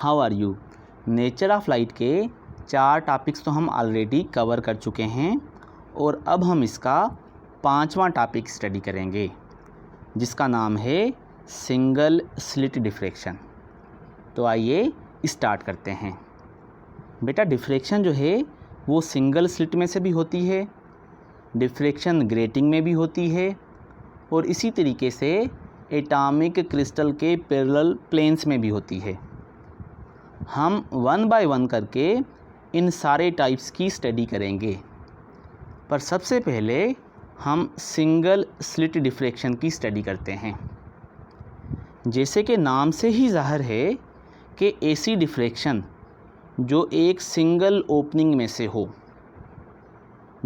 How are you. Nature of light के 4 topics तो हम ऑलरेडी कवर कर चुके हैं और अब हम इसका 5वां टॉपिक स्टडी करेंगे जिसका नाम है सिंगल स्लिट डिफ्रैक्शन। तो आइए स्टार्ट करते हैं। बेटा डिफ्रैक्शन जो है वो सिंगल स्लिट में से भी होती है, डिफ्रैक्शन ग्रेटिंग में भी होती है और इसी तरीके से एटॉमिक क्रिस्टल के पैरेलल प्लेन्स में भी होती है। हम 1 बाय 1 करके इन सारे टाइप्स की स्टडी करेंगे, पर सबसे पहले हम सिंगल स्लिट डिफ्रैक्शन की स्टडी करते हैं। जैसे कि नाम से ही ज़ाहिर है कि ऐसी डिफ्रैक्शन जो एक सिंगल ओपनिंग में से हो।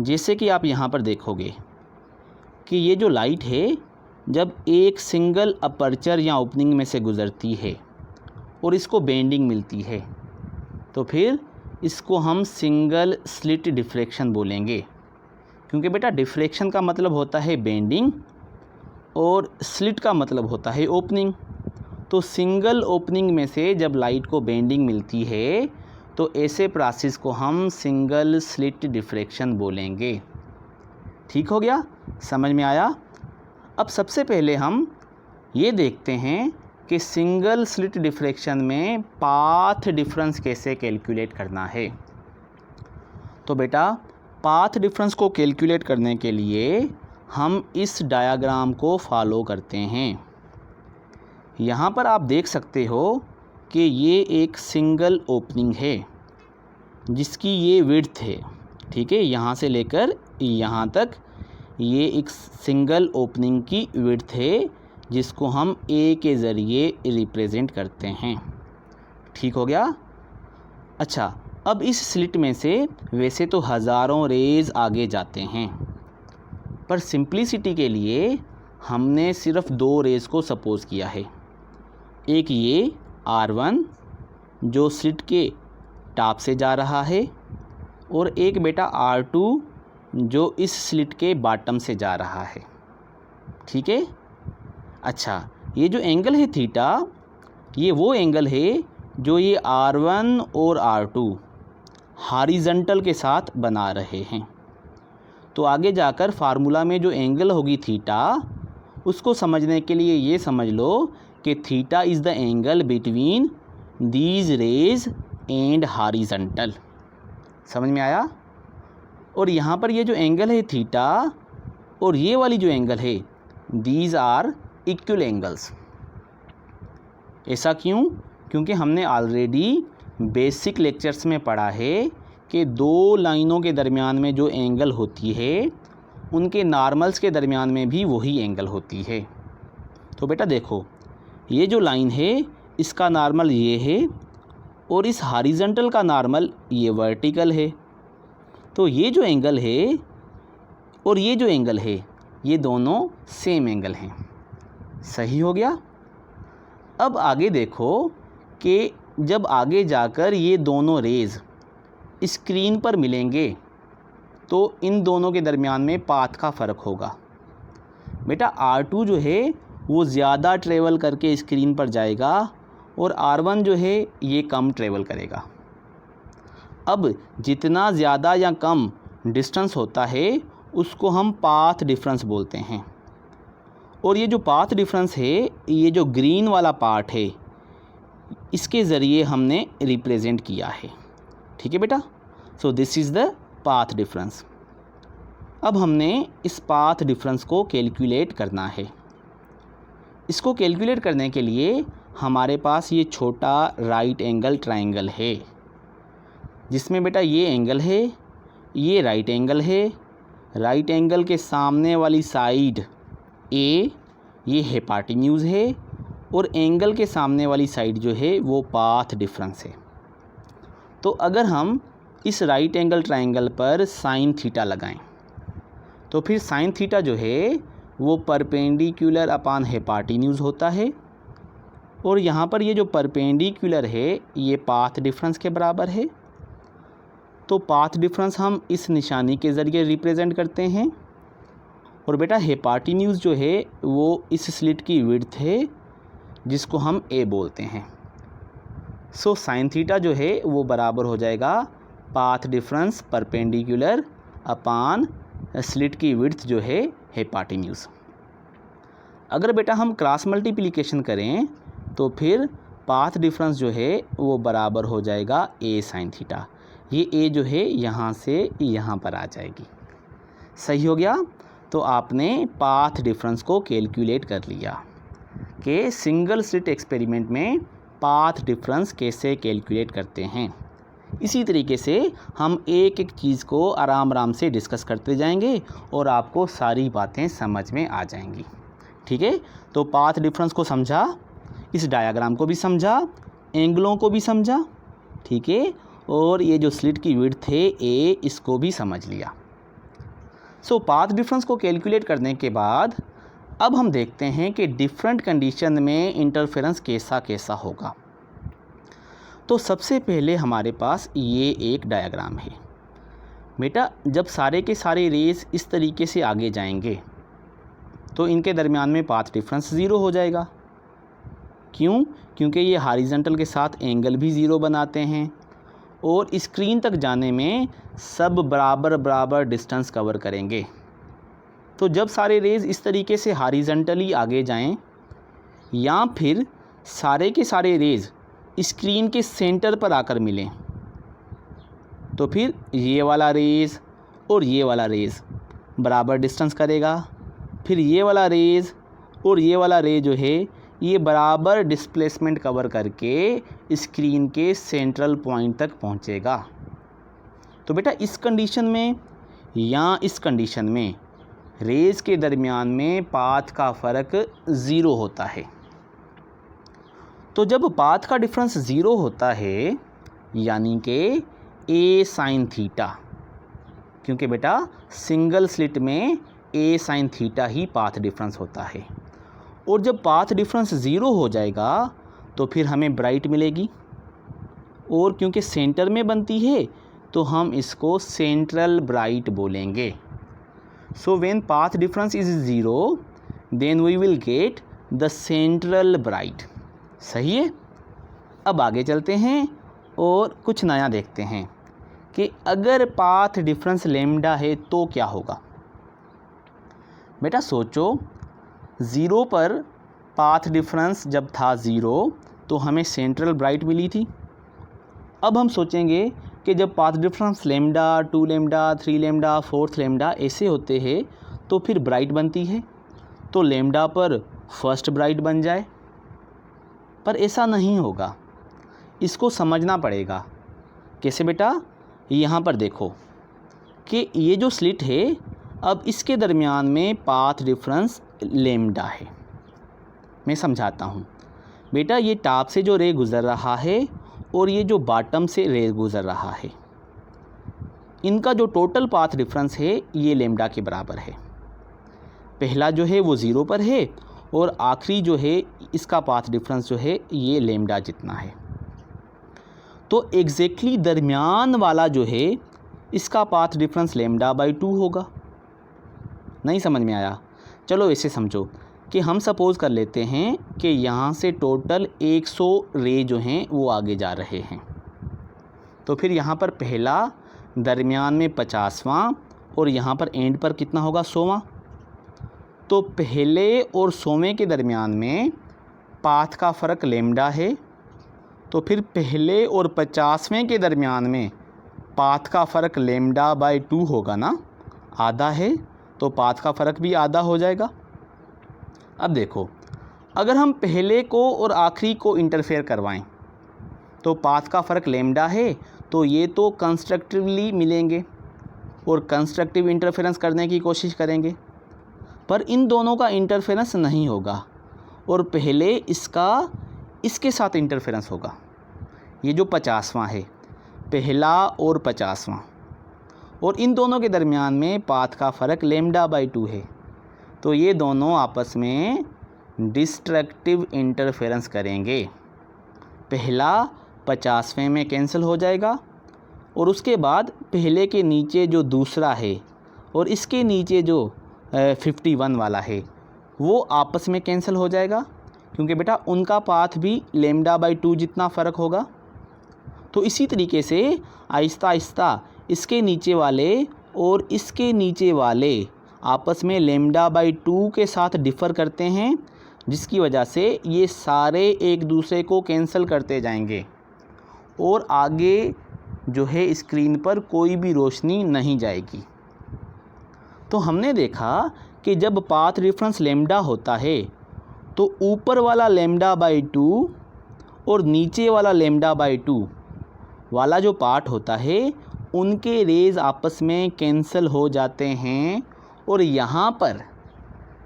जैसे कि आप यहाँ पर देखोगे कि ये जो लाइट है जब एक सिंगल अपर्चर या ओपनिंग में से गुज़रती है और इसको बेंडिंग मिलती है तो फिर इसको हम सिंगल स्लिट डिफ्रैक्शन बोलेंगे, क्योंकि बेटा डिफ्रैक्शन का मतलब होता है बेंडिंग और स्लिट का मतलब होता है ओपनिंग। तो सिंगल ओपनिंग में से जब लाइट को बेंडिंग मिलती है तो ऐसे प्रोसेस को हम सिंगल स्लिट डिफ्रैक्शन बोलेंगे। ठीक हो गया, समझ में आया। अब सबसे पहले हम ये देखते हैं कि सिंगल स्लिट डिफ्रैक्शन में पाथ डिफरेंस कैसे कैलकुलेट करना है। तो बेटा पाथ डिफरेंस को कैलकुलेट करने के लिए हम इस डायग्राम को फॉलो करते हैं। यहाँ पर आप देख सकते हो कि ये एक सिंगल ओपनिंग है जिसकी ये विड्थ है, ठीक है, यहाँ से लेकर यहाँ तक ये एक सिंगल ओपनिंग की विड्थ है जिसको हम ए के ज़रिए रिप्रेजेंट करते हैं। ठीक हो गया। अच्छा, अब इस स्लिट में से वैसे तो हज़ारों रेज़ आगे जाते हैं, पर सिंप्लिसिटी के लिए हमने सिर्फ 2 रेज़ को सपोज़ किया है। एक ये R1 जो स्लिट के टॉप से जा रहा है और एक बेटा R2 जो इस स्लिट के बॉटम से जा रहा है। ठीक है। अच्छा, ये जो एंगल है थीटा, ये वो एंगल है जो ये R1 और R2 हॉरिजॉन्टल के साथ बना रहे हैं। तो आगे जाकर फार्मूला में जो एंगल होगी थीटा, उसको समझने के लिए ये समझ लो कि theta is the angle between these raise and horizontal. समझ में आया। और यहाँ पर ये जो एंगल है थीटा और ये वाली जो एंगल है, दीज आर इक्वल एंगल्स। ऐसा क्यों? क्योंकि हमने ऑलरेडी बेसिक लेक्चर्स में पढ़ा है कि 2 लाइनों के दरमियान में जो एंगल होती है उनके नॉर्मल्स के दरमियान में भी वही एंगल होती है। तो बेटा देखो, ये जो लाइन है इसका नॉर्मल ये है और इस हॉरिजॉन्टल का नॉर्मल ये वर्टिकल है। तो ये जो एंगल है और ये जो एंगल है ये दोनों सेम एंगल हैं। सही हो गया। अब आगे देखो कि जब आगे जाकर ये दोनों रेज़ स्क्रीन पर मिलेंगे तो इन दोनों के दरमियान में पाथ का फ़र्क होगा। बेटा R2 जो है वो ज़्यादा ट्रेवल करके स्क्रीन पर जाएगा और R1 जो है ये कम ट्रेवल करेगा। अब जितना ज़्यादा या कम डिस्टेंस होता है उसको हम पाथ डिफरेंस बोलते हैं। और ये जो पाथ डिफरेंस है, ये जो ग्रीन वाला पार्ट है, इसके ज़रिए हमने रिप्रेजेंट किया है। ठीक है बेटा। So this is the path difference. अब हमने इस पाथ डिफरेंस को कैलकुलेट करना है। इसको कैलकुलेट करने के लिए हमारे पास ये छोटा राइट एंगल ट्रायंगल है जिसमें बेटा ये एंगल है, ये राइट एंगल है। राइट एंगल के सामने वाली साइड ए ये हिपोटेन्यूज़ है और एंगल के सामने वाली साइड जो है वो पाथ डिफरेंस है। तो अगर हम इस राइट एंगल ट्रायंगल पर साइन थीटा लगाएं तो फिर साइन थीटा जो है वो परपेंडिकुलर अपॉन हिपोटेन्यूज़ होता है और यहाँ पर ये जो परपेंडिकुलर है ये पाथ डिफरेंस के बराबर है। तो पाथ डिफरेंस हम इस निशानी के ज़रिए रिप्रेजेंट करते हैं। और बेटा हिपोटेन्यूज़ जो है वो इस स्लिट की विड्थ है जिसको हम ए बोलते हैं। सो साइन थीटा जो है वो बराबर हो जाएगा पाथ डिफरेंस परपेंडिकुलर अपान स्लिट की विड्थ जो है हिपाटिन्यूज। अगर बेटा हम क्रॉस मल्टीप्लिकेशन करें तो फिर पाथ डिफरेंस जो है वो बराबर हो जाएगा ए साइन थीटा। ये ए जो है यहाँ से यहाँ पर आ जाएगी। सही हो गया। तो आपने पाथ डिफरेंस को कैलकुलेट कर लिया कि सिंगल स्लिट एक्सपेरिमेंट में पाथ डिफरेंस कैसे कैलकुलेट करते हैं। इसी तरीके से हम एक एक चीज़ को आराम आराम से डिस्कस करते जाएंगे और आपको सारी बातें समझ में आ जाएंगी। ठीक है, तो पाथ डिफरेंस को समझा, इस डायग्राम को भी समझा, एंगलों को भी समझा। ठीक है, और ये जो स्लिट की विड्थ है ए, इसको भी समझ लिया। सो पाथ डिफरेंस को कैलकुलेट करने के बाद अब हम देखते हैं कि डिफरेंट कंडीशन में इंटरफेरेंस कैसा कैसा होगा। तो सबसे पहले हमारे पास ये एक डायग्राम है। बेटा जब सारे के सारे रेस इस तरीके से आगे जाएंगे तो इनके दरमियान में पाथ डिफरेंस ज़ीरो हो जाएगा। क्यों? क्योंकि ये हॉरिजॉन्टल के साथ एंगल भी ज़ीरो बनाते हैं और स्क्रीन तक जाने में सब बराबर बराबर डिस्टेंस कवर करेंगे। तो जब सारे रेज़ इस तरीके से हॉरिजॉन्टली आगे जाएं या फिर सारे के सारे रेज़ स्क्रीन के सेंटर पर आकर मिलें तो फिर ये वाला रेज़ और ये वाला रेज़ बराबर डिस्टेंस करेगा। फिर ये वाला रेज़ और ये वाला रे जो है ये बराबर डिस्प्लेसमेंट कवर करके स्क्रीन के सेंट्रल पॉइंट तक पहुंचेगा। तो बेटा इस कंडीशन में या इस कंडीशन में रेज़ के दरमियान में पाथ का फ़र्क ज़ीरो होता है। तो जब पाथ का डिफरेंस ज़ीरो होता है यानी कि ए साइन थीटा, क्योंकि बेटा सिंगल स्लिट में ए साइन थीटा ही पाथ डिफरेंस होता है। और जब पाथ डिफरेंस ज़ीरो हो जाएगा तो फिर हमें ब्राइट मिलेगी और क्योंकि सेंटर में बनती है तो हम इसको सेंट्रल ब्राइट बोलेंगे। So when path difference is zero then we will get the central bright. सही है। अब आगे चलते हैं और कुछ नया देखते हैं कि अगर पाथ डिफरेंस लैम्डा है तो क्या होगा। बेटा सोचो, ज़ीरो पर पाथ डिफरेंस जब था ज़ीरो तो हमें सेंट्रल ब्राइट मिली थी। अब हम सोचेंगे कि जब path difference lambda, 2 lambda, 3 lambda, 4 lambda ऐसे होते हैं तो फिर ब्राइट बनती है, तो लैम्डा पर फर्स्ट ब्राइट बन जाए। पर ऐसा नहीं होगा, इसको समझना पड़ेगा। कैसे बेटा? यहाँ पर देखो कि ये जो स्लिट है अब इसके दरमियान में पाथ डिफरेंस लैम्डा है। मैं समझाता हूँ। बेटा ये टॉप से जो रे गुज़र रहा है और ये जो बॉटम से रे गुज़र रहा है, इनका जो टोटल पाथ डिफरेंस है ये लैम्डा के बराबर है। पहला जो है वो ज़ीरो पर है और आखिरी जो है इसका पाथ डिफरेंस जो है ये लैम्डा जितना है। तो एग्जैक्टली दरमियान वाला जो है इसका पाथ डिफरेंस लैम्डा बाई 2 होगा। नहीं समझ में आया? चलो ऐसे समझो कि हम सपोज़ कर लेते हैं कि यहाँ से टोटल 100 रे जो हैं वो आगे जा रहे हैं। तो फिर यहाँ पर पहला, दरमियान में 50वां और यहाँ पर एंड पर कितना होगा 100वां। तो पहले और 100वें के दरमियान में पाथ का फ़र्क लैम्डा है। तो फिर पहले और 50वें के दरमियान में पाथ का फ़र्क लैम्डा बाई 2 होगा ना, आधा है तो पाथ का फ़र्क भी आधा हो जाएगा। अब देखो, अगर हम पहले को और आखिरी को इंटरफेयर करवाएं तो पाथ का फ़र्क लैम्डा है तो ये तो कंस्ट्रक्टिवली मिलेंगे और कंस्ट्रक्टिव इंटरफेरेंस करने की कोशिश करेंगे, पर इन दोनों का इंटरफेरेंस नहीं होगा और पहले इसका इसके साथ इंटरफेरेंस होगा। ये जो 50वां है, पहला और 50वां, और इन दोनों के दरमियान में पाथ का फ़र्क लैम्डा बाई 2 है। तो ये दोनों आपस में डिस्ट्रक्टिव इंटरफेरेंस करेंगे। पहला 50वें में कैंसिल हो जाएगा और उसके बाद पहले के नीचे जो दूसरा है और इसके नीचे जो 51 वाला है वो आपस में कैंसिल हो जाएगा, क्योंकि बेटा उनका पाथ भी लैम्डा बाई 2 जितना फ़र्क होगा। तो इसी तरीके से आहिस्ता आहिस्ता इसके नीचे वाले और इसके नीचे वाले आपस में लेम्डा बाई 2 के साथ डिफ़र करते हैं, जिसकी वजह से ये सारे एक दूसरे को कैंसिल करते जाएंगे और आगे जो है स्क्रीन पर कोई भी रोशनी नहीं जाएगी। तो हमने देखा कि जब पाथ डिफरेंस लेम्डा होता है तो ऊपर वाला लेम्डा बाई 2 और नीचे वाला लेम्डा बाई 2 वाला जो पार्ट होता है उनके रेज़ आपस में कैंसिल हो जाते हैं। और यहाँ पर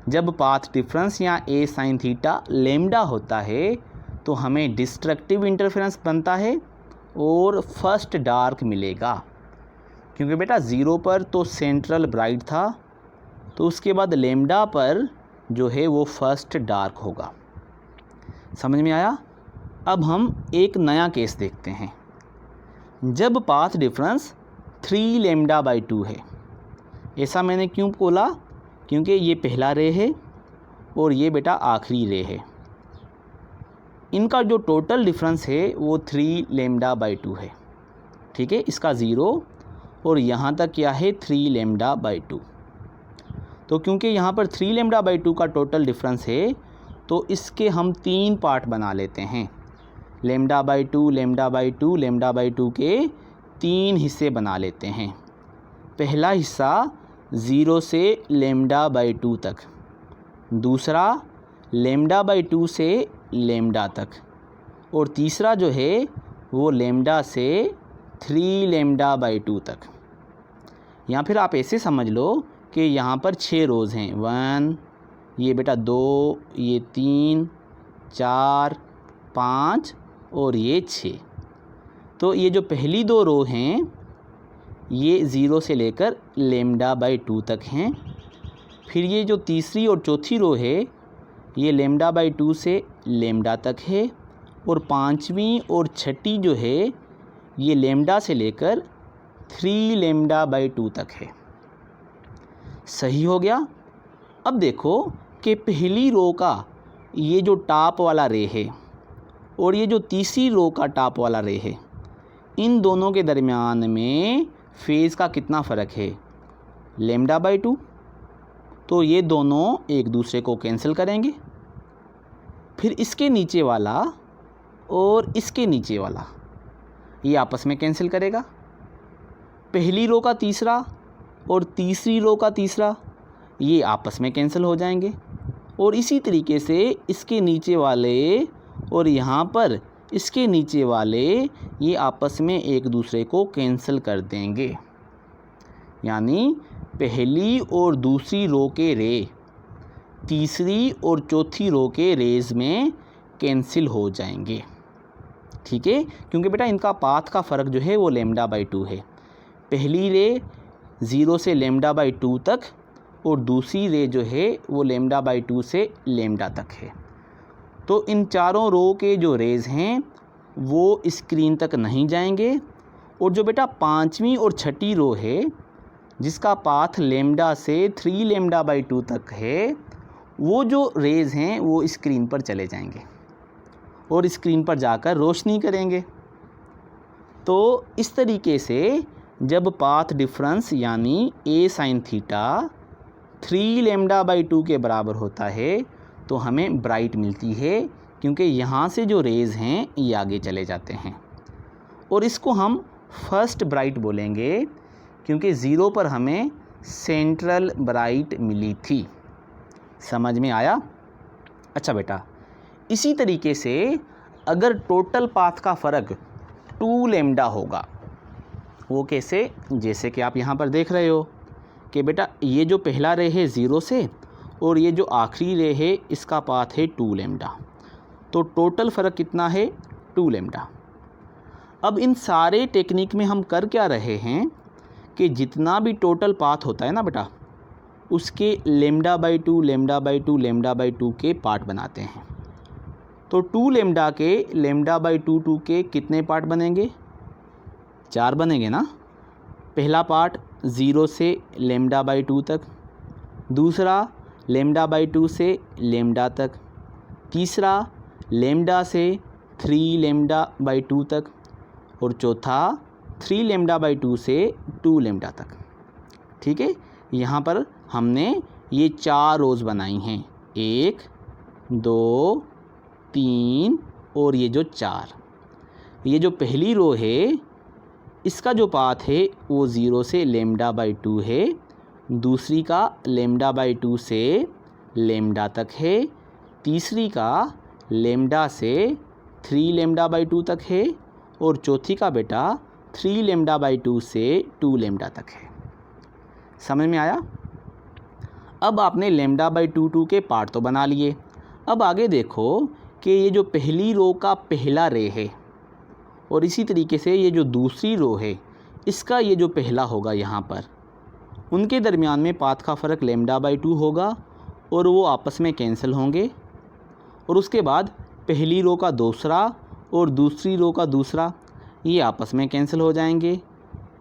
जब पाथ डिफरेंस या ए साइन थीटा लेम्डा होता है तो हमें डिस्ट्रक्टिव इंटरफेरेंस बनता है और फर्स्ट डार्क मिलेगा, क्योंकि बेटा 0 पर तो सेंट्रल ब्राइट था, तो उसके बाद लेम्डा पर जो है वो फर्स्ट डार्क होगा। समझ में आया? अब हम एक नया केस देखते हैं। जब पाथ डिफरेंस 3 लेम्डा बाई 2 है, ऐसा मैंने क्यों बोला? क्योंकि ये पहला रे है और ये बेटा आखिरी रे है। इनका जो टोटल डिफरेंस है वो 3 लेम्डा बाई 2 है। ठीक है, इसका 0 और यहाँ तक क्या है 3 लेम्डा बाई 2। तो क्योंकि यहाँ पर 3 लेम्डा बाई 2 का टोटल डिफरेंस है तो इसके हम 3 पार्ट बना लेते हैं। Lambda by 2 lambda by 2 lambda by 2 के 3 हिस्से बना लेते हैं। पहला हिस्सा 0 से लेम्डा बाई 2 तक, दूसरा लेम्डा बाई 2 से लेम्डा तक, और तीसरा जो है वो लेम्डा से 3 लेम्डा बाई 2 तक। या फिर आप ऐसे समझ लो कि यहाँ पर 6 रोज़ हैं, 1, ये बेटा 2, ये 3, 4, 5 और ये 6। तो ये जो पहली 2 रो हैं ये 0 से लेकर लेम्डा बाई 2 तक हैं। फिर ये जो तीसरी और चौथी रो है ये लेम्डा बाई 2 से लेम्डा तक है, और पांचवी और छठी जो है ये लेम्डा से लेकर 3 लेम्डा बाई 2 तक है। सही हो गया? अब देखो कि पहली रो का ये जो टॉप वाला रे है और ये जो तीसरी रो का टॉप वाला रे है, इन दोनों के दरमियान में फेज़ का कितना फ़र्क है? Lambda by 2। तो ये दोनों एक दूसरे को कैंसिल करेंगे। फिर इसके नीचे वाला और इसके नीचे वाला ये आपस में कैंसिल करेगा। पहली रो का तीसरा और तीसरी रो का तीसरा ये आपस में कैंसिल हो जाएंगे, और इसी तरीके से इसके नीचे वाले और यहाँ पर इसके नीचे वाले ये आपस में एक दूसरे को कैंसिल कर देंगे। यानी पहली और दूसरी रो के रे तीसरी और चौथी रो के रेज़ में कैंसिल हो जाएंगे। ठीक है, क्योंकि बेटा इनका पाथ का फ़र्क जो है वो लेम्डा बाई 2 है। पहली रे 0 से लेम्डा बाई 2 तक और दूसरी रे जो है वो लेम्डा बाई 2 से लेम्डा तक है। तो इन चारों रो के जो रेज़ हैं वो स्क्रीन तक नहीं जाएंगे, और जो बेटा पांचवी और छठी रो है जिसका पाथ लेम्डा से 3 लेम्डा बाई 2 तक है, वो जो रेज़ हैं वो स्क्रीन पर चले जाएंगे और स्क्रीन पर जाकर रोशनी करेंगे। तो इस तरीके से जब पाथ डिफरेंस यानी ए साइन थीटा 3 लेम्डा बाई 2 के बराबर होता है तो हमें ब्राइट मिलती है, क्योंकि यहाँ से जो रेज़ हैं ये आगे चले जाते हैं। और इसको हम फर्स्ट ब्राइट बोलेंगे, क्योंकि 0 पर हमें सेंट्रल ब्राइट मिली थी। समझ में आया? अच्छा बेटा, इसी तरीके से अगर टोटल पाथ का फ़र्क 2 लेम्डा होगा, वो कैसे? जैसे कि आप यहाँ पर देख रहे हो कि बेटा ये जो पहला रे है 0 से और ये जो आखिरी रे है इसका पाथ है 2 लेम्डा, तो टोटल फ़र्क कितना है? 2 लेम्डा। अब इन सारे टेक्निक में हम कर क्या रहे हैं कि जितना भी टोटल पाथ होता है ना बेटा, उसके lambda by 2 lambda by 2 lambda by 2 के पार्ट बनाते हैं। तो 2 लेम्डा के लेम्डा बाई 2 के कितने पार्ट बनेंगे? 4 बनेंगे ना। पहला पार्ट 0 से लेम्डा बाई 2 तक, दूसरा लेम्डा बाई 2 से लेम्डा तक, तीसरा लेम्डा से 3 लेम्डा बाई 2 तक, और चौथा 3 लेमडा बाई 2 से 2 लेमडा तक। ठीक है, यहाँ पर हमने ये 4 रोज़ बनाई हैं, 1 2 3 और ये जो 4। ये जो पहली रो है इसका जो पाथ है वो 0 से लेमडा बाई 2 है, दूसरी का लेमडा बाई 2 से लेमडा तक है, तीसरी का लेमडा से 3 लेमडा बाई 2 तक है और चौथी का बेटा 3 लेमडा बाई 2 से 2 लेमडा तक है। समझ में आया? अब आपने लेमडा बाई 2 के पार्ट तो बना लिए। अब आगे देखो कि ये जो पहली रो का पहला रे है और इसी तरीके से ये जो दूसरी रो है इसका ये जो पहला होगा यहाँ पर, उनके दरमियान में पाथ का फ़र्क लेमडा बाई 2 होगा और वो आपस में कैंसिल होंगे। और उसके बाद पहली रो का दूसरा और दूसरी रो का दूसरा ये आपस में कैंसिल हो जाएंगे।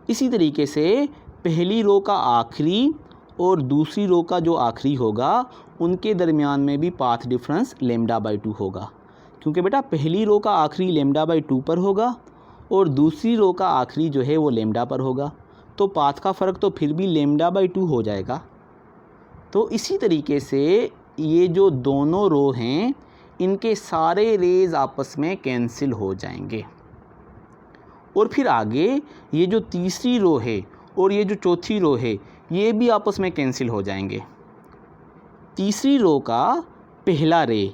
इसी तरीके से पहली रो का आखिरी और दूसरी रो का जो आखिरी होगा उनके दरमियान में भी पाथ डिफरेंस लेमडा बाई 2 होगा, क्योंकि बेटा पहली रो का आखिरी लेमडा बाई 2 पर होगा और दूसरी रो का आखिरी जो है वो लेमडा पर होगा, तो पाथ का फ़र्क तो फिर भी लेमडा बाई 2 हो जाएगा। तो इसी तरीके से ये जो दोनों रो हैं इनके सारे रेज़ आपस में कैंसिल हो जाएंगे। और फिर आगे ये जो तीसरी रो है और ये जो चौथी रो है ये भी आपस में कैंसिल हो जाएंगे। तीसरी रो का पहला रे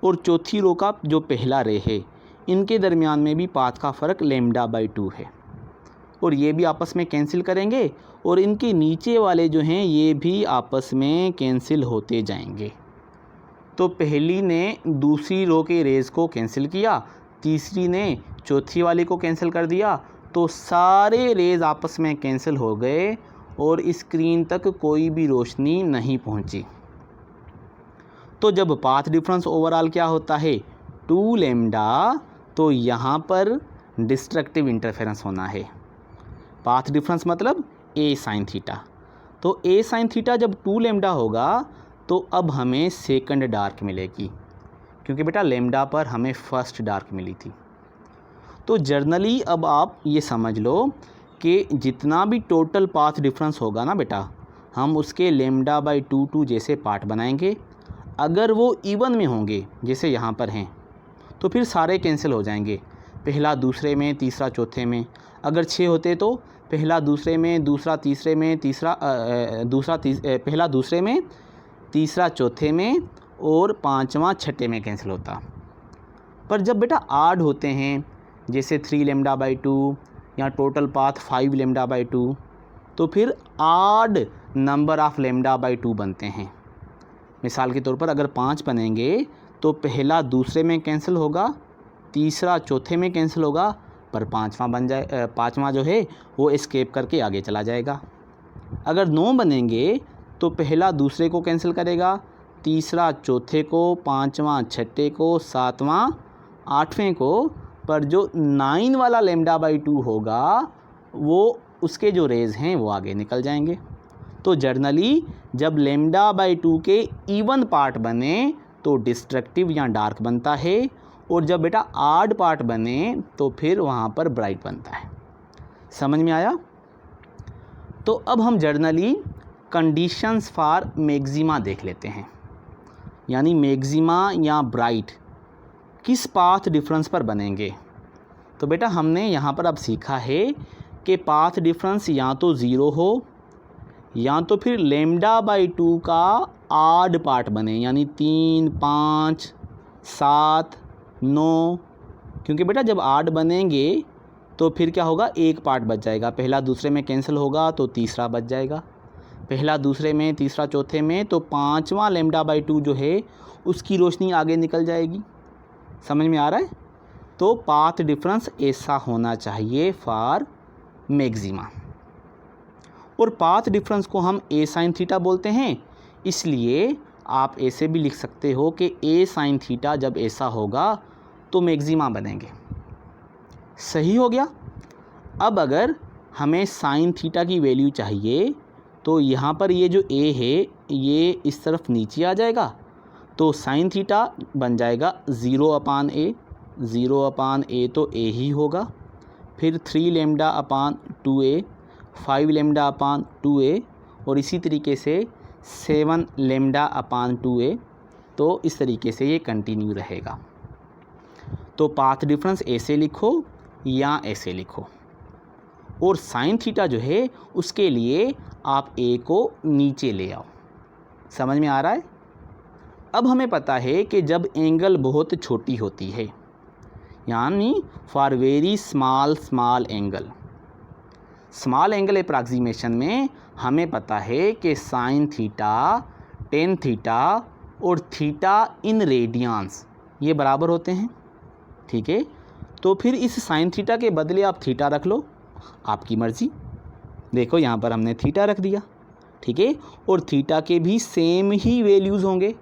और चौथी रो का जो पहला रे है इनके दरमियान में भी पाथ का फ़र्क लेमडा बाई 2 है और ये भी आपस में कैंसिल करेंगे और इनके नीचे वाले जो हैं ये भी आपस में कैंसिल होते जाएंगे। तो पहली ने दूसरी रो के रेज़ को कैंसिल किया, तीसरी ने चौथी वाली को कैंसिल कर दिया, तो सारे रेज़ आपस में कैंसिल हो गए और स्क्रीन तक कोई भी रोशनी नहीं पहुंची। तो जब पाथ डिफरेंस ओवरऑल क्या होता है 2 लेमडा, तो यहाँ पर डिस्ट्रक्टिव इंटरफेरेंस होना है। पाथ डिफरेंस मतलब a साइन थीटा। तो a साइन थीटा जब 2 लेमडा होगा तो अब हमें सेकंड डार्क मिलेगी, क्योंकि बेटा लेमडा पर हमें फर्स्ट डार्क मिली थी। तो जर्नली अब आप ये समझ लो कि जितना भी टोटल पाथ डिफरेंस होगा ना बेटा, हम उसके लेमडा बाई 2 जैसे पार्ट बनाएंगे। अगर वो इवन में होंगे जैसे यहाँ पर हैं तो फिर सारे कैंसिल हो जाएंगे, पहला दूसरे में, तीसरा चौथे में। अगर 6 होते तो पहला दूसरे में, दूसरा तीसरे में, पहला दूसरे में, तीसरा चौथे में और पांचवा छठे में कैंसिल होता। पर जब बेटा आड होते हैं जैसे 3 लेमडा बाई 2 या टोटल पाथ 5 लेमडा बाई 2, तो फिर आड नंबर ऑफ लेमडा बाई 2 बनते हैं। मिसाल के तौर पर अगर 5 बनेंगे तो पहला दूसरे में कैंसिल होगा, तीसरा चौथे में कैंसिल होगा, पर पाँचवा जो है वो एस्केप करके आगे चला जाएगा। अगर 9 बनेंगे तो पहला दूसरे को कैंसिल करेगा, तीसरा चौथे को, पांचवा छठे को, सातवां आठवें को, पर जो 9 वाला लेमडा बाई 2 होगा वो उसके जो रेज़ हैं वो आगे निकल जाएंगे। तो जर्नली जब लेमडा बाई 2 के इवन पार्ट बने तो डिस्ट्रक्टिव या डार्क बनता है, और जब बेटा आड पार्ट बने तो फिर वहाँ पर ब्राइट बनता है। समझ में आया? तो अब हम जर्नली कंडीशंस फॉर मैक्सिमा देख लेते हैं, यानी मैक्सिमा या ब्राइट किस पाथ डिफरेंस पर बनेंगे। तो बेटा हमने यहाँ पर अब सीखा है कि पाथ डिफरेंस या तो 0 हो या तो फिर लेमडा बाई 2 का आड पार्ट बने, यानी 3, 5, 7, 9। क्योंकि बेटा जब आड बनेंगे तो फिर क्या होगा, एक पार्ट बच जाएगा, पहला दूसरे में कैंसिल होगा तो तीसरा बच जाएगा, पहला दूसरे में, तीसरा चौथे में, तो पांचवा लेमडा बाई 2 जो है उसकी रोशनी आगे निकल जाएगी। समझ में आ रहा है? तो पाथ डिफरेंस ऐसा होना चाहिए फॉर मैक्सिमा। और पाथ डिफरेंस को हम a साइन थीटा बोलते हैं, इसलिए आप ऐसे भी लिख सकते हो कि a साइन थीटा जब ऐसा होगा तो मैक्सिमा बनेंगे। सही हो गया? अब अगर हमें साइन थीटा की वैल्यू चाहिए तो यहाँ पर ये जो a है ये इस तरफ नीचे आ जाएगा, तो साइन थीटा बन जाएगा 0/a। 0/a तो a ही होगा। फिर 3 लेमडा अपान 2a, 5 लेमडा अपान 2a और इसी तरीके से 7 लेमडा अपान 2a। तो इस तरीके से ये कंटिन्यू रहेगा। तो पाथ डिफरेंस ऐसे लिखो या ऐसे लिखो, और साइन थीटा जो है उसके लिए आप a को नीचे ले आओ। समझ में आ रहा है? अब हमें पता है कि जब एंगल बहुत छोटी होती है, यानी for very small angle, small angle approximation में हमें पता है कि साइन थीटा, टेन थीटा और थीटा इन रेडियंस ये बराबर होते हैं। ठीक है, तो फिर इस साइन थीटा के बदले आप थीटा रख लो, आपकी मर्ज़ी। देखो यहाँ पर हमने थीटा रख दिया। ठीक है, और थीटा के भी सेम ही वैल्यूज़ होंगे,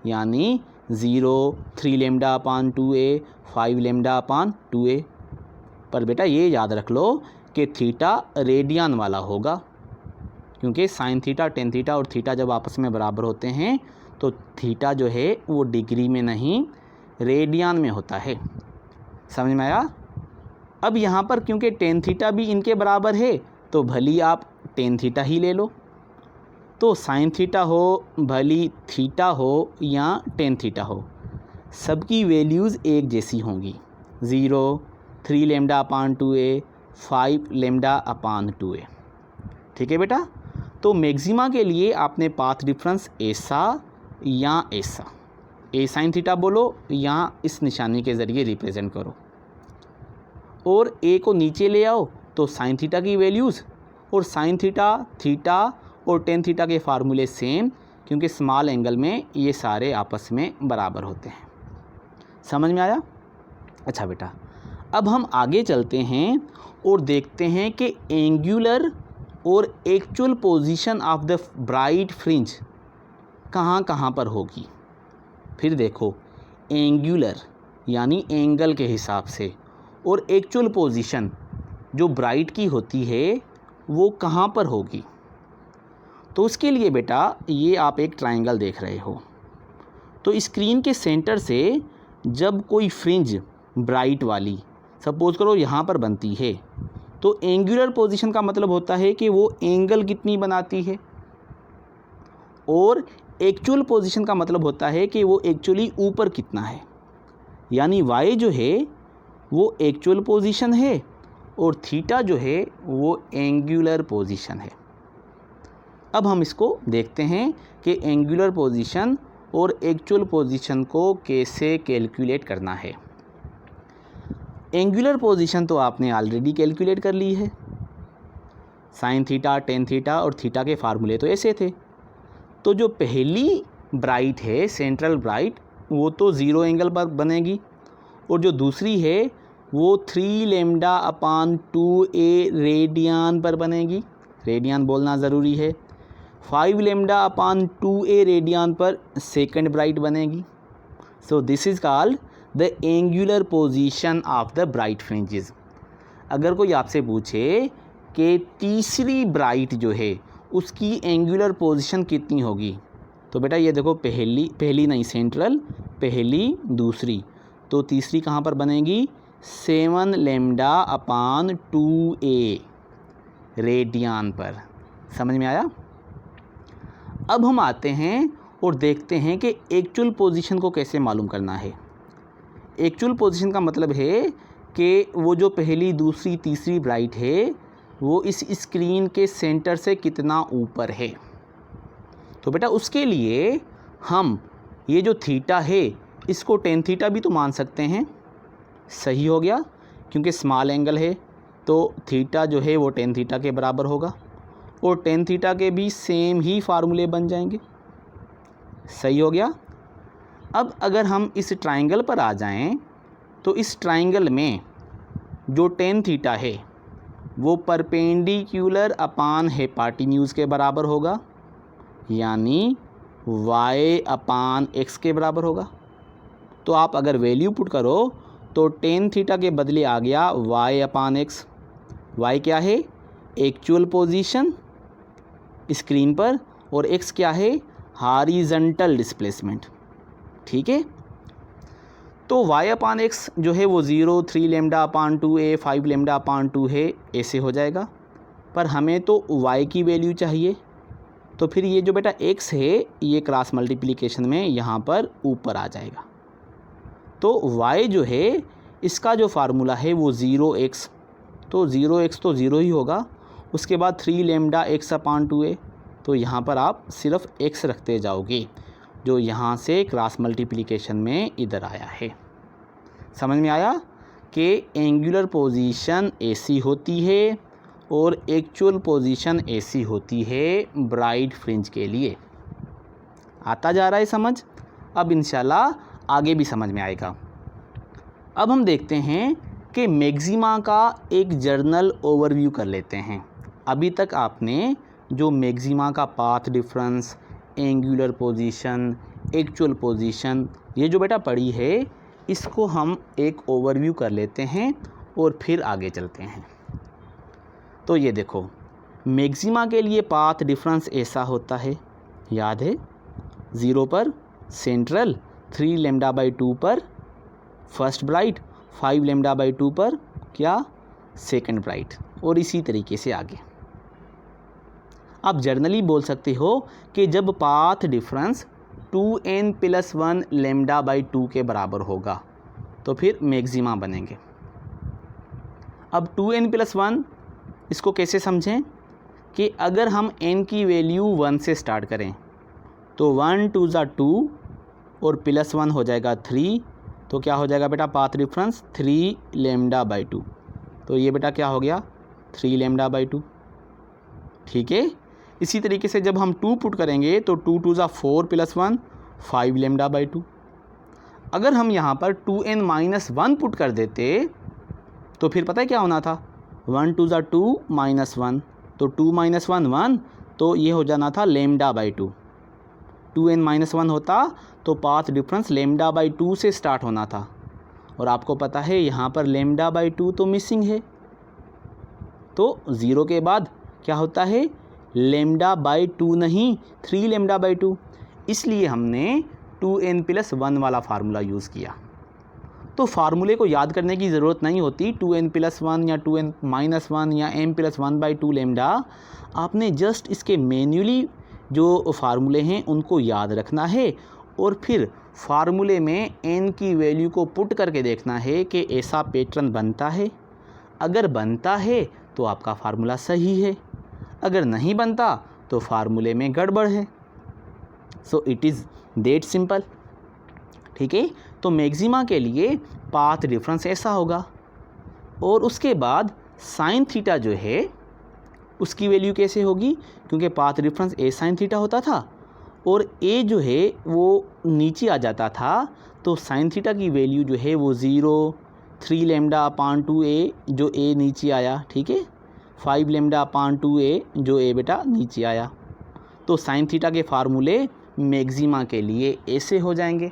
यानी 0, 3 लेमडा अपान 2a, 5 लेमडा अपान 2a। पर बेटा ये याद रख लो कि थीटा रेडियन वाला होगा, क्योंकि साइन थीटा, टेन थीटा और थीटा जब आपस में बराबर होते हैं तो थीटा जो है वो डिग्री में नहीं रेडियन में होता है। समझ में आया? अब यहाँ पर क्योंकि टेन थीटा भी इनके बराबर है तो भली आप टेन थीटा ही ले लो। तो साइन थीटा हो, भली थीटा हो या टेन थीटा हो, सबकी वैल्यूज़ एक जैसी होंगी। 0, 3 लेमडा अपान 2a, 5 लेमडा अपान 2a। ठीक है बेटा, तो मैक्सिमा के लिए आपने पाथ डिफरेंस ऐसा या ऐसा, ए साइन थीटा बोलो या इस निशानी के ज़रिए रिप्रेजेंट करो, और ए को नीचे ले आओ तो साइन थीटा की वैल्यूज़, और साइन थीटा, थीटा और टेन थीटा के फार्मूले सेम, क्योंकि स्मॉल एंगल में ये सारे आपस में बराबर होते हैं। समझ में आया? अच्छा बेटा, अब हम आगे चलते हैं और देखते हैं कि एंगुलर और actual position of the bright fringe कहाँ कहाँ पर होगी। फिर देखो, एंगुलर यानी एंगल के हिसाब से, और एक्चुअल पोजीशन जो ब्राइट की होती है वो कहाँ पर होगी। तो उसके लिए बेटा ये आप एक ट्रायंगल देख रहे हो, तो स्क्रीन के सेंटर से जब कोई फ्रिंज ब्राइट वाली सपोज़ करो यहाँ पर बनती है, तो एंगुलर पोजीशन का मतलब होता है कि वो एंगल कितनी बनाती है, और एक्चुअल पोजीशन का मतलब होता है कि वो एक्चुअली ऊपर कितना है, यानी y जो है वो एक्चुअल पोजीशन है और थीटा जो है वो एंगुलर पोजीशन है। अब हम इसको देखते हैं कि एंगुलर पोजीशन और एक्चुअल पोजीशन को कैसे कैलकुलेट करना है। एंगुलर पोजीशन तो आपने ऑलरेडी कैलकुलेट कर ली है, साइन थीटा, टेन थीटा और थीटा के फार्मूले तो ऐसे थे। तो जो पहली ब्राइट है, सेंट्रल ब्राइट, वो तो 0 एंगल पर बनेगी, और जो दूसरी है वो 3 लेमडा अपान 2a रेडियन पर बनेगी। रेडियन बोलना ज़रूरी है। 5 लेमडा अपान 2a रेडियन पर सेकंड ब्राइट बनेगी। So this is called the angular position of the bright fringes. अगर कोई आपसे पूछे कि तीसरी ब्राइट जो है उसकी एंगुलर पोजीशन कितनी होगी, तो बेटा ये देखो, पहली नहीं सेंट्रल, पहली दूसरी, तो तीसरी कहाँ पर बनेगी, 7 लेमडा अपान 2a रेडियन पर। समझ में आया? अब हम आते हैं और देखते हैं कि एक्चुअल पोजीशन को कैसे मालूम करना है। एक्चुअल पोजीशन का मतलब है कि वो जो पहली, दूसरी, तीसरी ब्राइट है वो इस स्क्रीन के सेंटर से कितना ऊपर है। तो बेटा उसके लिए हम ये जो थीटा है इसको टेन थीटा भी तो मान सकते हैं। सही हो गया, क्योंकि स्मॉल एंगल है तो थीटा जो है वो टेन थीटा के बराबर होगा, और टेन थीटा के भी सेम ही फार्मूले बन जाएंगे। सही हो गया। अब अगर हम इस ट्रायंगल पर आ जाएं, तो इस ट्रायंगल में जो टेन थीटा है वो परपेंडिकुलर अपान हाइपोटेन्यूज के बराबर होगा, यानी y अपान x के बराबर होगा। तो आप अगर वैल्यू पुट करो तो टेन थीटा के बदले आ गया y अपान x। y क्या है, एक्चुअल पोजीशन स्क्रीन पर, और x क्या है, हॉरिजॉन्टल डिस्प्लेसमेंट। ठीक है, तो y अपान एक्स जो है वो 0, 3 लेमडा अपान 2a, 5 लेमडा अपान 2 है, ऐसे हो जाएगा। पर हमें तो y की वैल्यू चाहिए, तो फिर ये जो बेटा x है ये क्रॉस मल्टीप्लिकेशन में यहाँ पर ऊपर आ जाएगा। तो y जो है इसका जो फार्मूला है वो 0x, तो 0x तो 0 ही होगा। उसके बाद 3 लेमडा x अपान 2a, तो यहाँ पर आप सिर्फ x रखते जाओगे, जो यहाँ से क्रॉस मल्टीप्लिकेशन में इधर आया है। समझ में आया कि एंगुलर पोजीशन ऐसी होती है और एक्चुअल पोजीशन ऐसी होती है ब्राइट फ्रिंज के लिए। आता जा रहा है समझ? अब इंशाल्लाह आगे भी समझ में आएगा। अब हम देखते हैं कि मैक्सिमा का एक जर्नल ओवरव्यू कर लेते हैं। अभी तक आपने जो मैक्सिमा का path difference, angular position, actual position, ये जो बेटा पढ़ी है, इसको हम एक ओवरव्यू कर लेते हैं और फिर आगे चलते हैं। तो ये देखो, मैक्सिमा के लिए पाथ डिफरेंस ऐसा होता है, याद है, 0 पर सेंट्रल, 3 लेमडा बाई 2 पर फर्स्ट ब्राइट, 5 लेमडा बाई 2 पर क्या, सेकंड ब्राइट, और इसी तरीके से आगे। आप जर्नली बोल सकते हो कि जब path difference 2n+1 lambda by 2 के बराबर होगा तो फिर मैक्सिमा बनेंगे। अब 2n+1 इसको कैसे समझें कि अगर हम n की वैल्यू 1 से स्टार्ट करें तो 1 2 ज़ा 2 और +1 हो जाएगा 3, तो क्या हो जाएगा बेटा पाथ डिफरेंस 3 लेमडा बाई 2, तो ये बेटा क्या हो गया 3 लेमडा बाई 2। ठीक है, इसी तरीके से जब हम 2 पुट करेंगे तो 2 2 ज़ा 4 +1 5 लेमडा बाई 2। अगर हम यहाँ पर 2n-1 पुट कर देते तो फिर पता है क्या होना था, 1 2 ज़ा 2 -1, तो 2 - 1 1, तो ये हो जाना था लेमडा बाई 2। 2n-1 होता तो पाथ डिफरेंस लेमडा बाई 2 से स्टार्ट होना था, और आपको पता है यहाँ पर लेमडा बाई 2 तो मिसिंग है, तो 0 के बाद क्या होता है लेमडा बाई 2 नहीं 3 लेमडा बाई 2, इसलिए हमने 2n+1 वाला फार्मूला यूज़ किया। तो फार्मूले को याद करने की ज़रूरत नहीं होती, 2n+1 या 2n-1 या m+1/2 लेमडा, आपने जस्ट इसके मैन्युअली जो फार्मूले हैं उनको याद रखना है और फिर फार्मूले में n की वैल्यू को पुट करके देखना है कि ऐसा पैटर्न बनता है। अगर बनता है तो आपका फार्मूला सही है, अगर नहीं बनता तो फार्मूले में गड़बड़ है। So it is that simple. ठीक है, तो मैक्सिमा के लिए पाथ डिफरेंस ऐसा होगा, और उसके बाद साइन थीटा जो है उसकी वैल्यू कैसे होगी, क्योंकि path difference a sine theta होता था और a जो है वो नीचे आ जाता था, तो साइन थीटा की वैल्यू जो है वो 0, 3 लेमडा अपान 2a जो a नीचे आया, ठीक है, 5 लेमडा अपान 2a जो a बेटा नीचे आया। तो साइन थीटा के फार्मूले मैक्सिमा के लिए ऐसे हो जाएंगे,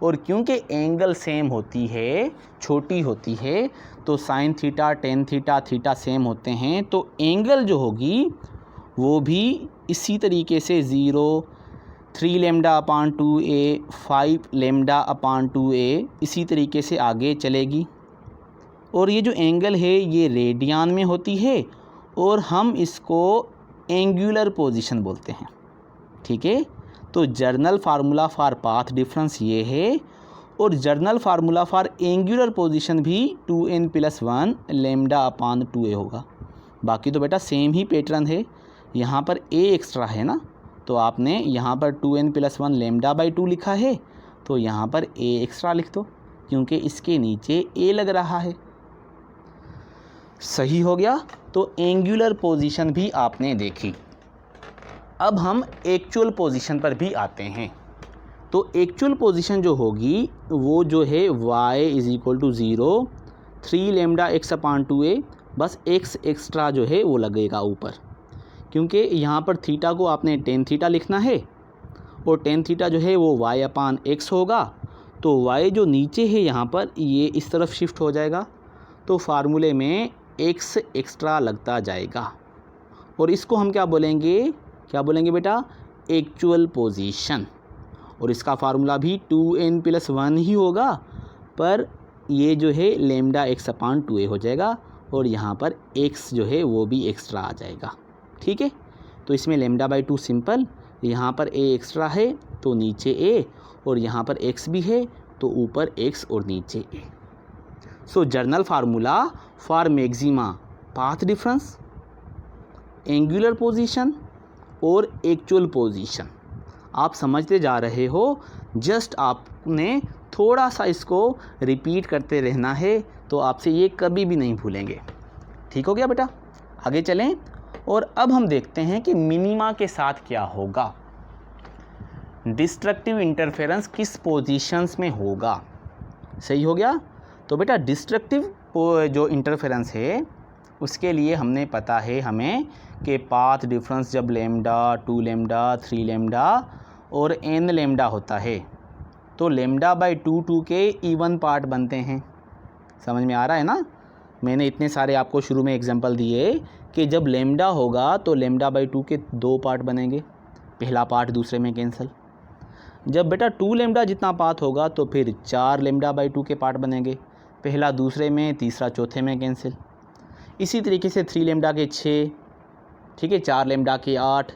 और क्योंकि एंगल सेम होती है, छोटी होती है, तो sine theta, tan theta, theta same होते हैं, तो एंगल जो होगी वो भी इसी तरीके से 0, 3 लेमडा अपान 2a, 5 लेमडा अपान 2a, इसी तरीके से आगे चलेगी। और ये जो एंगल है ये रेडियन में होती है और हम इसको एंगुलर पोजीशन बोलते हैं। ठीक है, तो journal formula for path difference ये है, और journal formula for angular position भी 2n+1 लेमडा अपान 2a होगा। बाकी तो बेटा सेम ही पैटर्न है, यहाँ पर a एक्स्ट्रा है ना, तो आपने यहाँ पर 2n+1 लेमडा बाई 2 लिखा है, तो यहाँ पर a एक्स्ट्रा लिख दो, क्योंकि इसके नीचे a लग रहा है। सही हो गया, तो एंगुलर पोजीशन भी आपने देखी। अब हम एक्चुअल पोजीशन पर भी आते हैं। तो एक्चुअल पोजीशन जो होगी वो जो है y = 0, 3 लेमडा x अपान 2a, बस x एक्स्ट्रा जो है वो लगेगा ऊपर, क्योंकि यहाँ पर थीटा को आपने टेन थीटा लिखना है और टेन थीटा जो है वो y अपान x होगा, तो y जो नीचे है यहाँ पर ये इस तरफ शिफ्ट हो जाएगा, तो फार्मूले में x एक्स्ट्रा लगता जाएगा, और इसको हम क्या बोलेंगे बेटा, एक्चुअल पोजीशन। और इसका फार्मूला भी 2n+1 ही होगा, पर ये जो है लेमडा x अपान 2a हो जाएगा और यहाँ पर x जो है वो भी एक्स्ट्रा आ जाएगा। ठीक है, तो इसमें लेमडा बाई 2 सिंपल, यहाँ पर a एक्स्ट्रा है तो नीचे a, और यहाँ पर x भी है तो ऊपर x और नीचे a। So journal formula for maxima path difference, angular position और एक्चुअल पोजीशन। आप समझते जा रहे हो, जस्ट आपने थोड़ा सा इसको रिपीट करते रहना है तो आपसे ये कभी भी नहीं भूलेंगे। ठीक हो गया बेटा, आगे चलें और अब हम देखते हैं कि मिनिमा के साथ क्या होगा, डिस्ट्रक्टिव इंटरफेरेंस किस पोजीशंस में होगा। सही हो गया। तो बेटा डिस्ट्रक्टिव जो इंटरफेरेंस है उसके लिए हमने पता है हमें कि पाथ डिफरेंस जब लेमडा, 2 लेमडा, 3 लेमडा और n लेमडा होता है तो लेमडा बाई 2 के इवन पार्ट बनते हैं। समझ में आ रहा है ना। मैंने इतने सारे आपको शुरू में एग्जांपल दिए कि जब लेमडा होगा तो लेमडा बाई 2 के 2 पार्ट बनेंगे, पहला पार्ट दूसरे में कैंसिल। जब बेटा 2 लेमडा जितना पाथ होगा तो फिर 4 लेमडा बाई 2 के पार्ट बनेंगे, पहला दूसरे में, तीसरा चौथे में कैंसिल। इसी तरीके से 3 लेमडा के 6, ठीक है, 4 लेमडा के 8।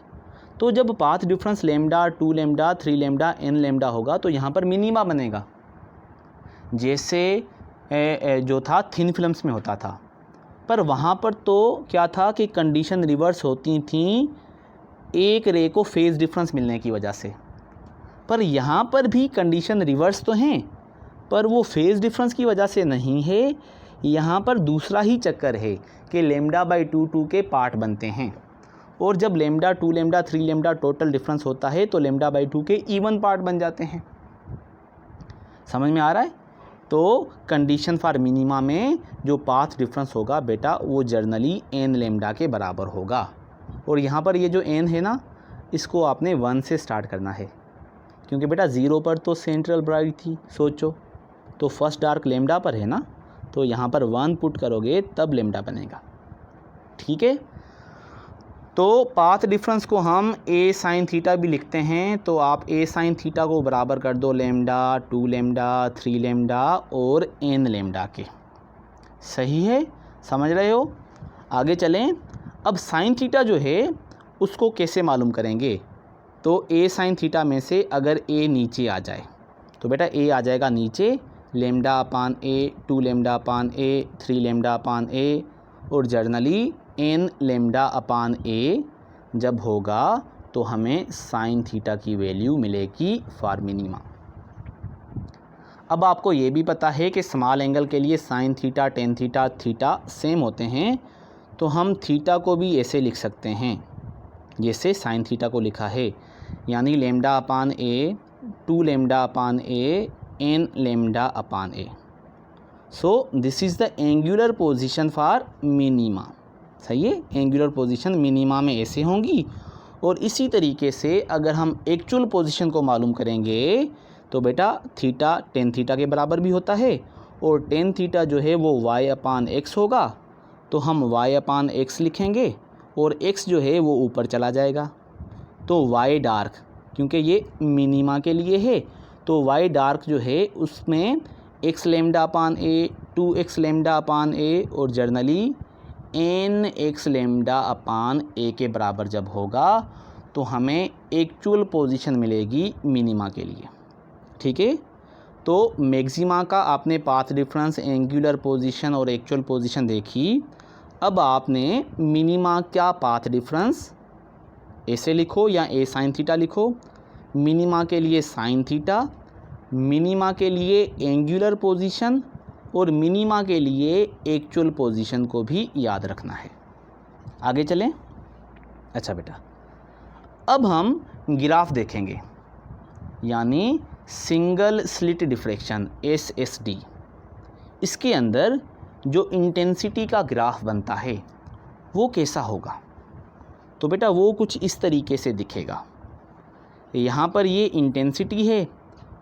तो जब path difference lambda, 2 lambda, 3 lambda, n lambda होगा तो यहाँ पर मिनिमा बनेगा, जैसे जो था थिन फिल्म्स में होता था। पर वहाँ पर तो क्या था कि कंडीशन रिवर्स होती थी एक रे को फेज़ डिफरेंस मिलने की वजह से। पर यहाँ पर भी कंडीशन रिवर्स तो हैं, पर वो फेज़ डिफरेंस की वजह से नहीं है। यहाँ पर दूसरा ही चक्कर है कि लेमडा बाई 2 के पार्ट बनते हैं, और जब lambda, 2 lambda, 3 lambda total difference होता है तो लेमडा बाई 2 के इवन पार्ट बन जाते हैं। समझ में आ रहा है। तो कंडीशन फॉर मिनिमा में जो पाथ डिफरेंस होगा बेटा वो जर्नली n लेमडा के बराबर होगा। और यहाँ पर ये जो n है ना, इसको आपने 1 से स्टार्ट करना है, क्योंकि बेटा 0 पर तो सेंट्रल ब्राइट थी, सोचो, तो फर्स्ट डार्क लेमडा पर है ना, तो यहाँ पर 1 पुट करोगे तब लेमडा बनेगा। ठीक है, तो पाथ डिफरेंस को हम a साइन थीटा भी लिखते हैं, तो आप a साइन थीटा को बराबर कर दो लेमडा, 2 लेमडा, 3 लेमडा और n लेमडा के। सही है, समझ रहे हो। आगे चलें। अब साइन थीटा जो है उसको कैसे मालूम करेंगे, तो a साइन थीटा में से अगर a नीचे आ जाए तो बेटा a आ जाएगा नीचे, lambda upon a, 2 lambda upon a, 3 lambda upon a, और generally n lambda upon a जब होगा तो हमें साइन थीटा की वैल्यू मिलेगी फॉर मिनिमा। अब आपको ये भी पता है कि स्मॉल एंगल के लिए sine theta, tan theta, theta same होते हैं, तो हम थीटा को भी ऐसे लिख सकते हैं जैसे साइन थीटा को लिखा है, यानी lambda upon a, 2 lambda upon a, n lambda upon a। So this is the angular position for minima. सही है, एंगुलर पोजीशन मिनिमा में ऐसे होंगी। और इसी तरीके से अगर हम एक्चुअल पोजीशन को मालूम करेंगे तो बेटा थीटा टेन थीटा के बराबर भी होता है, और टेन थीटा जो है वो y अपान x होगा, तो हम y अपान x लिखेंगे और x जो है वो ऊपर चला जाएगा। तो y डार्क, क्योंकि ये मिनिमा के लिए है, तो y डार्क जो है उसमें x lambda upon a, 2x lambda upon a और generally n x lambda upon a के बराबर जब होगा तो हमें एक्चुअल पोजीशन मिलेगी मिनिमा के लिए। ठीक है, तो मैक्सिमा का आपने पाथ डिफरेंस, एंगुलर पोजीशन और एक्चुअल पोजीशन देखी। अब आपने मिनिमा का पाथ डिफरेंस ऐसे लिखो या a साइन थीटा लिखो, मिनिमा के लिए साइन थीटा, मिनिमा के लिए एंगुलर पोजीशन और मिनिमा के लिए एक्चुअल पोजीशन को भी याद रखना है। आगे चलें। अच्छा बेटा, अब हम ग्राफ देखेंगे, यानी सिंगल स्लिट डिफ्रैक्शन SSD। इसके अंदर जो इंटेंसिटी का ग्राफ बनता है वो कैसा होगा, तो बेटा वो कुछ इस तरीके से दिखेगा। यहाँ पर ये इंटेंसिटी है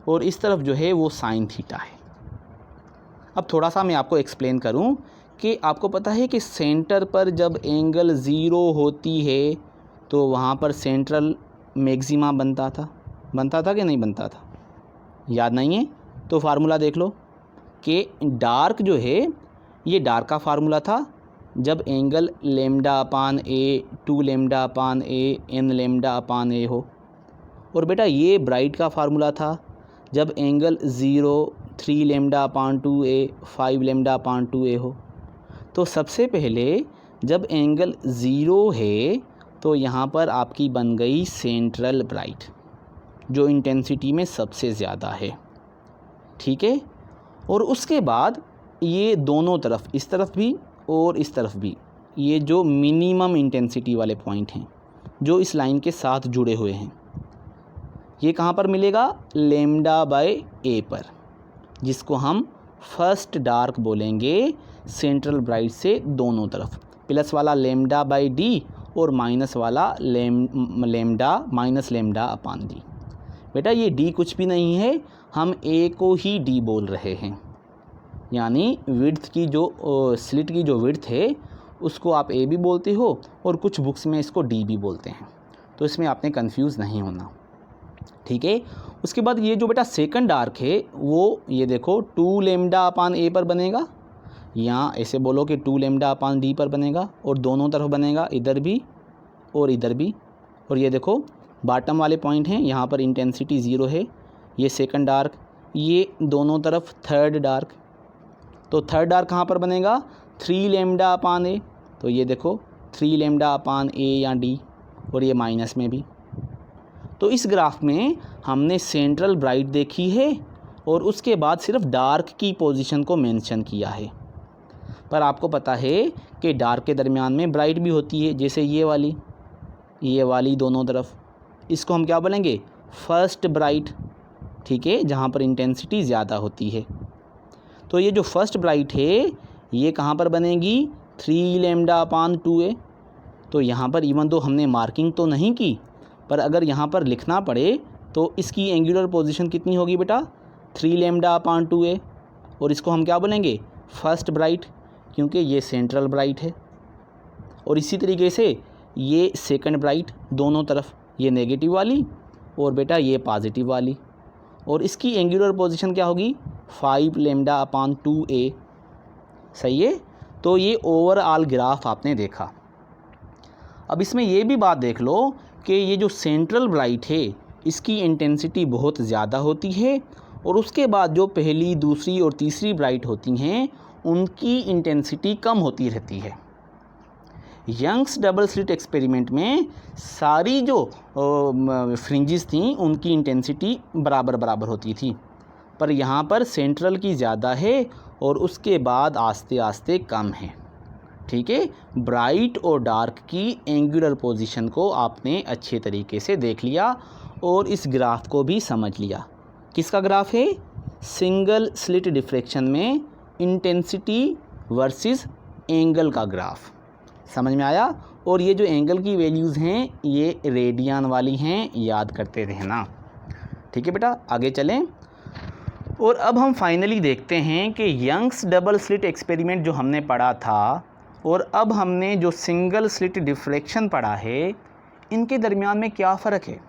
और इस तरफ जो है वो साइन थीटा है। अब थोड़ा सा मैं आपको एक्सप्लेन करूं कि आपको पता है कि सेंटर पर जब एंगल 0 होती है तो वहाँ पर सेंट्रल मैक्सिमा बनता था। बनता था कि नहीं बनता था? याद नहीं है तो फार्मूला देख लो कि डार्क जो है ये डार्क का फार्मूला था जब एंगल लेमडा अपान ए, 2 लेमडा अपान ए, n लेमडा अपान ए हो। और बेटा ये ब्राइट का फार्मूला था जब एंगल 0, 3 लेमडा अपान 2 ए, 5 लेमडा अपान 2 ए हो। तो सबसे पहले जब एंगल 0 है तो यहाँ पर आपकी बन गई सेंट्रल ब्राइट जो इंटेंसिटी में सबसे ज़्यादा है, ठीक है। और उसके बाद ये दोनों तरफ, इस तरफ भी और इस तरफ भी, ये जो मिनिमम इंटेंसिटी वाले पॉइंट हैं जो इस लाइन के साथ जुड़े हुए हैं, ये कहाँ पर मिलेगा? लेमडा बाय ए पर, जिसको हम फर्स्ट डार्क बोलेंगे सेंट्रल ब्राइट से दोनों तरफ। प्लस वाला लेमडा बाय डी और माइनस वाला लेमडा माइनस लेमडा अपान डी। बेटा ये डी कुछ भी नहीं है, हम ए को ही डी बोल रहे हैं, यानी विड्थ की जो स्लिट की जो विड्थ है उसको आप ए भी बोलते हो और कुछ बुक्स में इसको डी भी बोलते हैं, तो इसमें आपने कंफ्यूज नहीं होना, ठीक है। उसके बाद ये जो बेटा सेकंड डार्क है वो ये देखो 2 लेमडा अपान ए पर बनेगा, यहाँ ऐसे बोलो कि 2 लेमडा अपान डी पर बनेगा और दोनों तरफ बनेगा, इधर भी और इधर भी। और ये देखो बॉटम वाले पॉइंट हैं, यहाँ पर इंटेंसिटी 0 है, ये सेकंड डार्क, ये दोनों तरफ थर्ड डार्क। तो थर्ड डार्क कहाँ पर बनेगा? 3 लेमडा अपान ए, तो ये देखो 3 लेमडा अपान ए या डी, और ये माइनस में भी। तो इस ग्राफ में हमने सेंट्रल ब्राइट देखी है और उसके बाद सिर्फ डार्क की पोजीशन को मेंशन किया है, पर आपको पता है कि डार्क के दरमियान में ब्राइट भी होती है, जैसे ये वाली दोनों तरफ, इसको हम क्या बोलेंगे? फर्स्ट ब्राइट, ठीक है, जहाँ पर इंटेंसिटी ज़्यादा होती है। तो ये जो फर्स्ट ब्राइट है ये कहाँ पर बनेगी? 3 लेमडा अपान 2 ए। तो यहाँ पर इवन दो हमने मार्किंग तो नहीं की, पर अगर यहाँ पर लिखना पड़े तो इसकी एंगुलर पोजीशन कितनी होगी बेटा? 3 लेमडा अपान 2 ए, और इसको हम क्या बोलेंगे? फर्स्ट ब्राइट, क्योंकि ये सेंट्रल ब्राइट है। और इसी तरीके से ये सेकंड ब्राइट, दोनों तरफ, ये नेगेटिव वाली और बेटा ये पॉजिटिव वाली, और इसकी एंगुलर पोजीशन क्या होगी? 5 लेमडा अपान 2 ए, सही है। तो ये ओवरऑल ग्राफ आपने देखा। अब इसमें ये भी बात देख लो कि ये जो सेंट्रल ब्राइट है इसकी इंटेंसिटी बहुत ज़्यादा होती है, और उसके बाद जो पहली, दूसरी और तीसरी ब्राइट होती हैं उनकी इंटेंसिटी कम होती रहती है। यंग्स डबल स्लिट एक्सपेरिमेंट में सारी जो फ्रिंजेस थी उनकी इंटेंसिटी बराबर बराबर होती थी, पर यहाँ पर सेंट्रल की ज़्यादा है और उसके बाद आस्ते आस्ते कम है, ठीक है। ब्राइट और डार्क की एंगुलर पोजीशन को आपने अच्छे तरीके से देख लिया और इस ग्राफ को भी समझ लिया। किसका ग्राफ है? सिंगल स्लिट डिफ्रैक्शन में इंटेंसिटी वर्सेस एंगल का ग्राफ, समझ में आया। और ये जो एंगल की वैल्यूज़ हैं ये रेडियन वाली हैं, याद करते रहना, ठीक है बेटा। आगे चलें, और अब हम फाइनली देखते हैं कि यंग्स डबल स्लिट एक्सपेरिमेंट जो हमने पढ़ा था और अब हमने जो सिंगल स्लिट डिफ्रैक्शन पढ़ा है, इनके दरमियान में क्या फ़र्क है?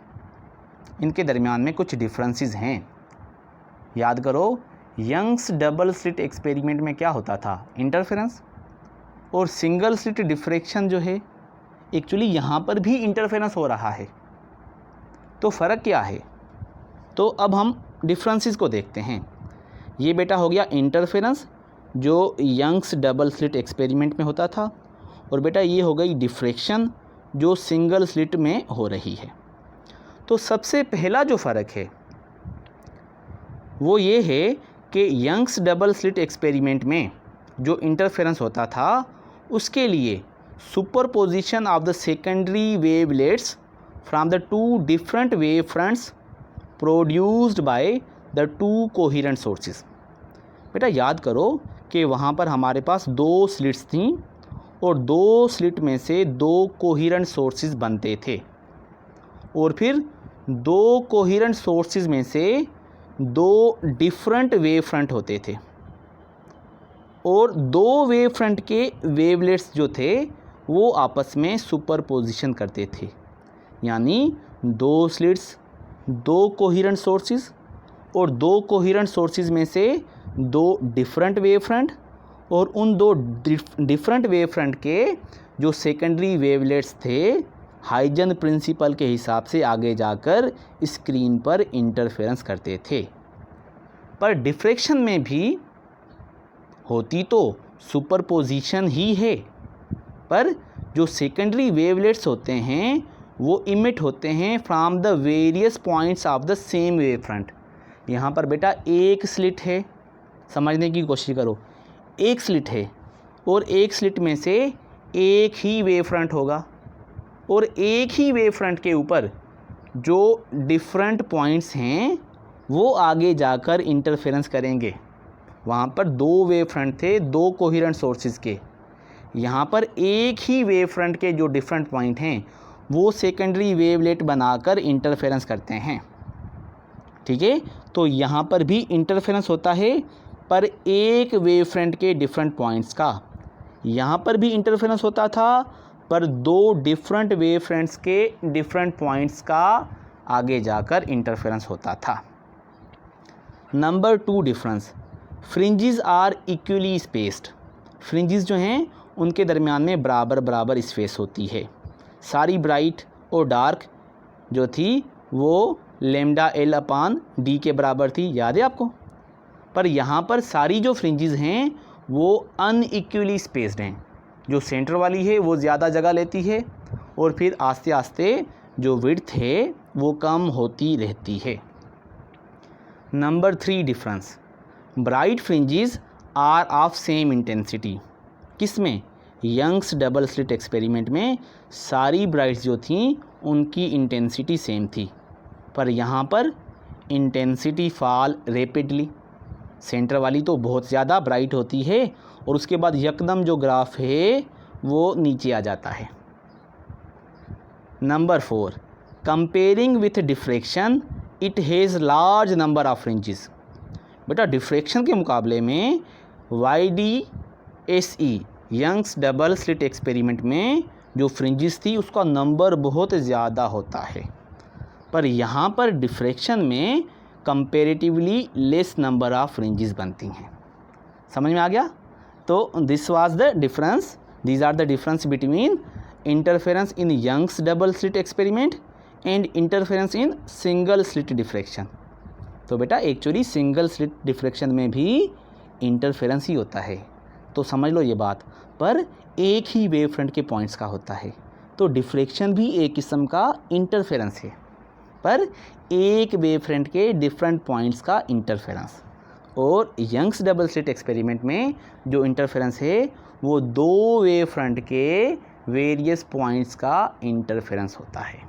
इनके दरमियान में कुछ डिफरेंसेस हैं, याद करो। यंग्स डबल स्लिट एक्सपेरिमेंट में क्या होता था? इंटरफेरेंस। और सिंगल स्लिट डिफ्रैक्शन जो है एक्चुअली यहाँ पर भी इंटरफेरेंस हो रहा है, तो फ़र्क क्या है? तो अब हम डिफरेंसेस को देखते हैं। ये बेटा हो गया इंटरफेरेंस जो यंग्स डबल स्लिट एक्सपेरिमेंट में होता था, और बेटा ये हो गई डिफ्रैक्शन जो सिंगल स्लिट में हो रही है। तो सबसे पहला जो फ़र्क है वो ये है कि यंग्स डबल स्लिट एक्सपेरिमेंट में जो इंटरफेरेंस होता था उसके लिए superposition of the secondary wavelets from the 2 different wave fronts produced by the 2 coherent sources. बेटा याद करो कि वहाँ पर हमारे पास 2 स्लिट्स थीं और 2 स्लिट में से 2 कोहेरेंट सोर्सेज बनते थे, और फिर 2 कोहेरेंट सोर्सेज में से 2 डिफरेंट वेव फ्रंट होते थे, और 2 वेव फ्रंट के वेवलेट्स जो थे वो आपस में सुपरपोजिशन करते थे, यानी 2 स्लिट्स दो कोहेरेंट सोर्सेज और दो कोहेरेंट सोर्सेज में से दो डिफरेंट वेव फ्रंट और उन दो डिफरेंट वेव फ्रंट के जो सेकेंडरी वेवलेट्स थे हाइजन प्रिंसिपल के हिसाब से आगे जाकर स्क्रीन पर इंटरफेरेंस करते थे। पर डिफ्रैक्शन में भी होती तो सुपरपोजिशन ही है, पर जो सेकेंडरी वेवलेट्स होते हैं वो इमिट होते हैं from the various points of the same wave front. यहाँ पर बेटा एक स्लिट है, समझने की कोशिश करो, एक स्लिट है और एक स्लिट में से एक ही वेव फ्रंट होगा और एक ही वेव फ्रंट के ऊपर जो डिफरेंट पॉइंट्स हैं वो आगे जाकर इंटरफेरेंस करेंगे। वहाँ पर दो वेव फ्रंट थे दो कोहेरेंट सोर्सेज के, यहाँ पर एक ही वेव फ्रंट के जो डिफरेंट पॉइंट हैं वो सेकेंडरी वेवलेट बनाकर इंटरफेरेंस करते हैं। ठीक है, तो यहाँ पर भी इंटरफेरेंस होता है पर एक वेव फ्रंट के डिफरेंट पॉइंट्स का। यहाँ पर भी इंटरफेरेंस होता था पर दो डिफरेंट वेव फ्रंट्स के डिफरेंट पॉइंट्स का आगे जाकर इंटरफेरेंस होता था। Number 2 difference, fringes are equally spaced. Fringes जो हैं उनके दरमियान में बराबर बराबर स्पेस होती है। सारी ब्राइट और डार्क जो थी वो लेमडा एल अपान डी के बराबर थी, याद है आपको। पर यहाँ पर सारी जो फ्रिंजेस हैं वो अनइक्वली स्पेस्ड हैं। जो सेंटर वाली है वो ज़्यादा जगह लेती है और फिर आस्ते आस्ते जो विड्थ है वो कम होती रहती है। Number 3 difference, bright fringes are of same intensity. किस में? यंग्स डबल स्लिट एक्सपेरिमेंट में सारी ब्राइट्स जो थीं उनकी इंटेंसिटी सेम थी, पर यहाँ पर इंटेंसिटी फॉल रैपिडली। सेंटर वाली तो बहुत ज़्यादा ब्राइट होती है और उसके बाद यकदम जो ग्राफ है वो नीचे आ जाता है। Number 4, comparing with diffraction it has large number of fringes. बेटा डिफ्रैक्शन के मुकाबले में YDSE Young's double slit experiment में जो फ्रिंजेस थी उसका नंबर बहुत ज़्यादा होता है, पर यहाँ पर डिफ्रैक्शन में comparatively less number of fringes बनती हैं। समझ में आ गया? तो this was the difference, these are the difference between interference in Young's double slit experiment and interference in single slit diffraction. तो बेटा एक्चुअली सिंगल स्लिट डिफ्रैक्शन में भी इंटरफेरेंस ही होता है, तो समझ लो ये बात, पर एक ही वेव फ्रंट के पॉइंट्स का होता है। तो डिफ्रैक्शन भी एक किस्म का इंटरफेरेंस है, पर एक वेव फ्रंट के डिफरेंट पॉइंट्स का इंटरफेरेंस। और यंग्स डबल स्लिट एक्सपेरिमेंट में जो इंटरफेरेंस है वो दो वेव फ्रंट के वेरियस पॉइंट्स का इंटरफेरेंस होता है।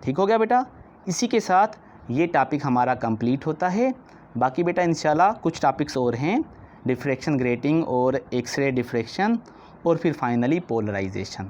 ठीक हो गया बेटा? इसी के साथ ये टॉपिक हमारा कंप्लीट होता है। बाकी बेटा इंशाल्लाह कुछ टॉपिक्स और हैं, डिफ्रैक्शन ग्रेटिंग और एक्सरे डिफ्रैक्शन और फिर फाइनली पोलराइजेशन।